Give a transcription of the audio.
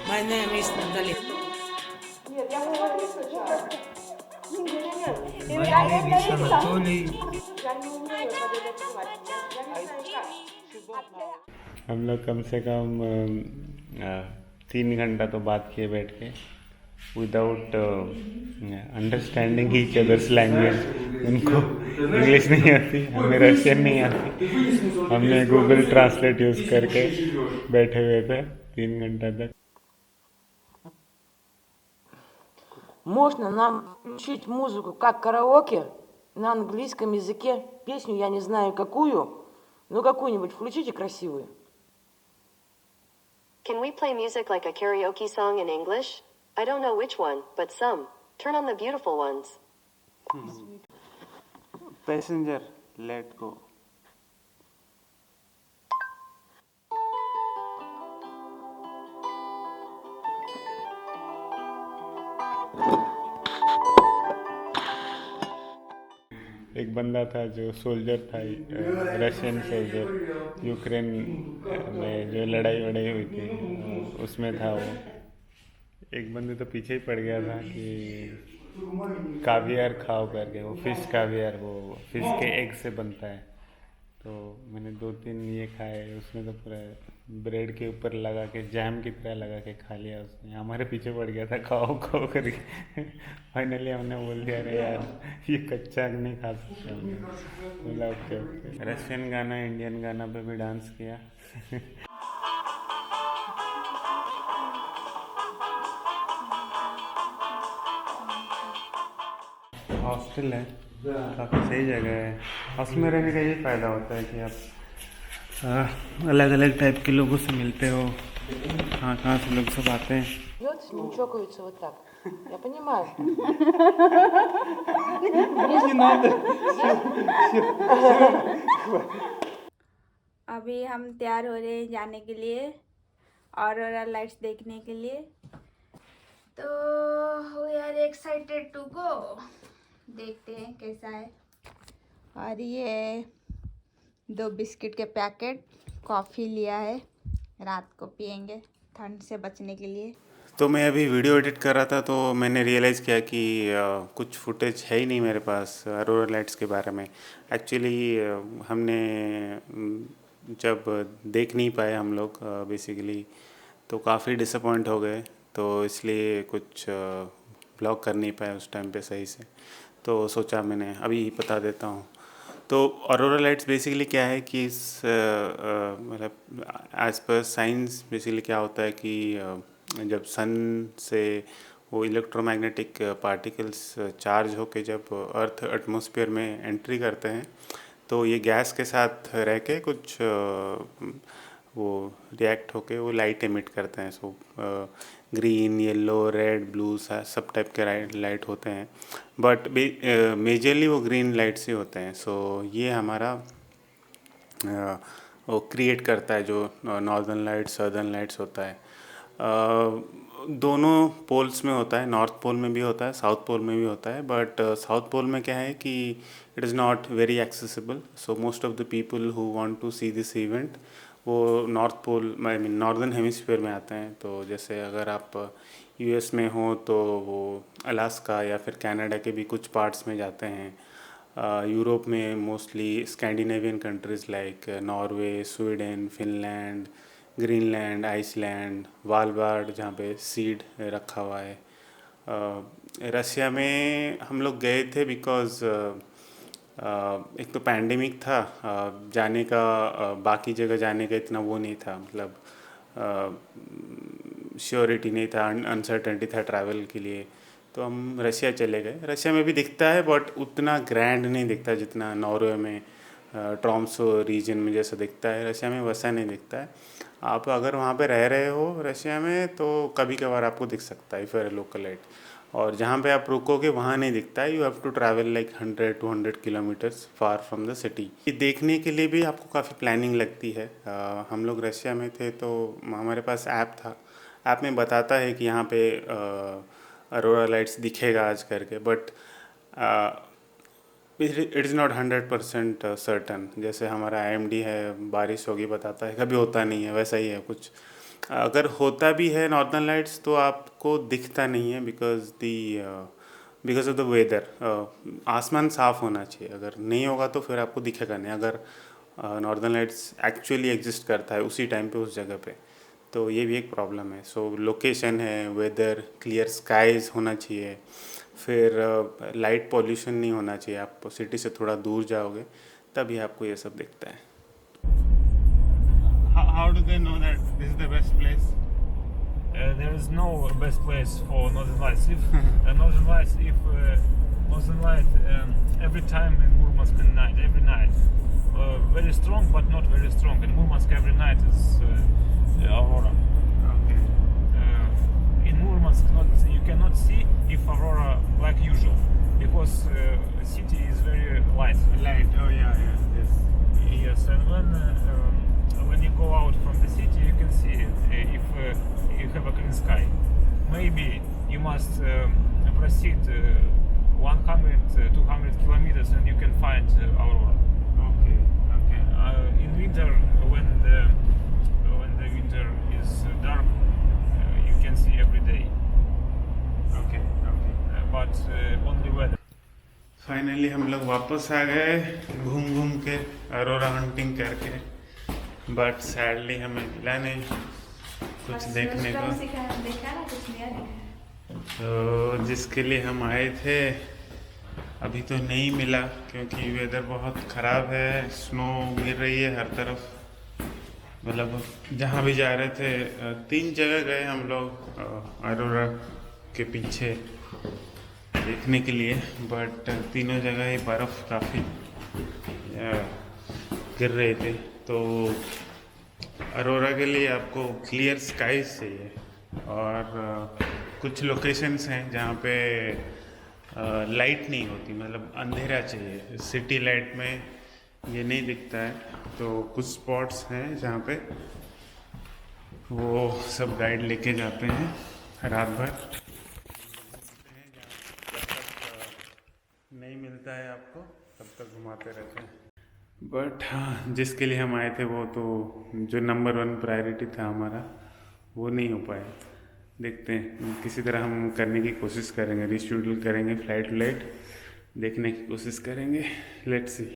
My name is Natalie. Нет, я посмотрю сначала. My name is Anatoly. Я не умею под это снимать. Я не знаю как. हम लोग कम से कम 3 घंटा तो बात किए बैठ के without understanding each others language. उनको इंग्लिश नहीं आती, हमें रशियन नहीं आती। हमने गूगल ट्रांसलेट यूज़ करके बैठे हुए थे 3 घंटा तक। Можно нам включить музыку как караоке на английском языке? Песню я не знаю какую, но какую-нибудь включите красивую. Can we play music like a karaoke song in English? I don't know which one, but some. Turn on the beautiful ones. Passenger, let go. एक बंदा था जो सोल्जर था, रशियन सोल्जर, यूक्रेन में जो लड़ाई वड़ाई हुई थी उसमें था वो। एक बंदे तो पीछे ही पड़ गया था कि कावियार खाओ करके, वो फिश कावियार, वो फिश के एग से बनता है। तो मैंने 2-3 ये खाए, उसमें तो पूरा ब्रेड के ऊपर लगा के जैम की तरह लगा के खा लिया उसने। हमारे पीछे पड़ गया था खाओ खाओ करके। फाइनली हमने बोल दिया अरे यार ये कच्चा नहीं खा सकते हमने। बोला ओके ओके। रशियन गाना इंडियन गाना पे भी डांस किया। हॉस्टल है, काफ़ी सही जगह है। हॉस्टल में रहने का ये फ़ायदा होता है कि आप अलग अलग टाइप के लोगों से मिलते हो, कहाँ से लोग सब आते हैं। Идет, с ним чокаются вот так. Я понимаю. Не надо। अभी हम तैयार हो रहे हैं जाने के लिए ऑरोरा लाइट्स देखने के लिए। तो we are excited to go. देखते हैं कैसा है। और ये 2 बिस्किट के पैकेट, कॉफ़ी लिया है, रात को पियेंगे ठंड से बचने के लिए। तो मैं अभी वीडियो एडिट कर रहा था तो मैंने रियलाइज़ किया कि कुछ फुटेज है ही नहीं मेरे पास अरोरा लाइट्स के बारे में। एक्चुअली हमने जब देख नहीं पाए हम लोग बेसिकली, तो काफ़ी डिसअपॉइंट हो गए। तो इसलिए कुछ ब्लॉग कर नहीं पाए उस टाइम पे सही से। तो सोचा मैंने अभी बता देता हूँ। तो अरोरा लाइट्स बेसिकली क्या है कि इस मतलब एज़ पर साइंस बेसिकली क्या होता है कि जब सन से वो इलेक्ट्रोमैग्नेटिक पार्टिकल्स चार्ज होके जब अर्थ एटमॉस्फेयर में एंट्री करते हैं तो ये गैस के साथ रह के कुछ वो रिएक्ट होके वो लाइट एमिट करते हैं। So green, yellow, red, blue सब टाइप के लाइट होते हैं, बट मेजरली वो ग्रीन लाइट्स ही होते हैं। सो ये हमारा वो क्रिएट करता है जो नॉर्दर्न लाइट्स, सदर्न लाइट्स होता है। दोनों पोल्स में होता है, नॉर्थ पोल में भी होता है, साउथ पोल में भी होता है। बट साउथ पोल में क्या है कि it is not very accessible. So most of the people who want to see this event वो north pole, I mean northern hemisphere में आते हैं। तो जैसे अगर आप यूएस में हो तो वो अलास्का या फिर कनाडा के भी कुछ पार्ट्स में जाते हैं। यूरोप में mostly Scandinavian countries like Norway, Sweden, Finland, Greenland, Iceland, Svalbard जहाँ पे सीड रखा हुआ है। रशिया में हम लोग गए थे बिकॉज़ एक तो पैंडेमिक था, जाने का बाकी जगह जाने का इतना वो नहीं था, मतलब श्योरिटी नहीं था, अनसर्टेनिटी था ट्रैवल के लिए। तो हम रशिया चले गए। रशिया में भी दिखता है बट उतना ग्रैंड नहीं दिखता जितना नॉर्वे में ट्रॉम्सो रीजन में जैसा दिखता है। रशिया में वैसा नहीं दिखता है। आप अगर वहाँ पे रह रहे हो रशिया में तो कभी कभार आपको दिख सकता है फिर लोकलाइट, और जहाँ पे आप रुकोगे वहाँ नहीं दिखता है। You have to travel like 100-200 kilometres far from the city. ये देखने के लिए भी आपको काफ़ी प्लानिंग लगती है। हम लोग रशिया में थे तो हमारे पास ऐप था, ऐप में बताता है कि यहाँ पे अरोरा लाइट्स दिखेगा आज करके, but it is not 100% certain. जैसे हमारा IMD है, बारिश होगी बताता है, कभी होता नहीं है, वैसा ही है कुछ। अगर होता भी है नॉर्दर्न लाइट्स तो आपको दिखता नहीं है बिकॉज ऑफ द वेदर। आसमान साफ़ होना चाहिए, अगर नहीं होगा तो फिर आपको दिखेगा नहीं। अगर नॉर्दर्न लाइट्स एक्चुअली एग्जिस्ट करता है उसी टाइम पे उस जगह पे, तो ये भी एक प्रॉब्लम है। सो लोकेशन है, वेदर, क्लियर स्काइज होना चाहिए, फिर लाइट पॉल्यूशन नहीं होना चाहिए। आप सिटी से थोड़ा दूर जाओगे तभी आपको ये सब दिखता है। How do they know that this is the best place? There is no best place for Northern Lights. If Northern Lights, Northern Light every time in Murmansk at night, every night, very strong but not very strong. In Murmansk every night is aurora. Okay. In Murmansk, you cannot see if aurora like usual because city is very light. Light. Oh yeah. Yes. Yes, and when you go out from the city, you can see if you have a clean sky. Maybe you must proceed 100-200 kilometers and you can find aurora. Okay. In winter, when the winter is dark, you can see every day. Okay. But only weather. Finally हम लोग वापस आ गए घूम घूम के Arora hunting करके, but sadly हमें मिला नहीं कुछ देखने को। तो जिसके लिए हम आए थे अभी तो नहीं मिला क्योंकि वेदर बहुत ख़राब है, स्नो गिर रही है हर तरफ। मतलब जहाँ भी जा रहे थे 3 जगह गए हम लोग अरोरा के पीछे देखने के लिए, बट तीनों जगह ही बर्फ़ काफ़ी गिर रहे थे। तो अरोरा के लिए आपको क्लियर स्काइज चाहिए और कुछ लोकेशंस हैं जहाँ पे लाइट नहीं होती, मतलब अंधेरा चाहिए। सिटी लाइट में ये नहीं दिखता है, तो कुछ स्पॉट्स हैं जहाँ पे वो सब गाइड लेके जाते हैं रात भर। नहीं मिलता है आपको तब तक घुमाते रहते हैं। बट हाँ, जिसके लिए हम आए थे वो तो जो नंबर 1 प्रायोरिटी था हमारा वो नहीं हो पाया। देखते हैं, किसी तरह हम करने की कोशिश करेंगे, रिशेड्यूल करेंगे, फ्लाइट देखने की कोशिश करेंगे। Let's see.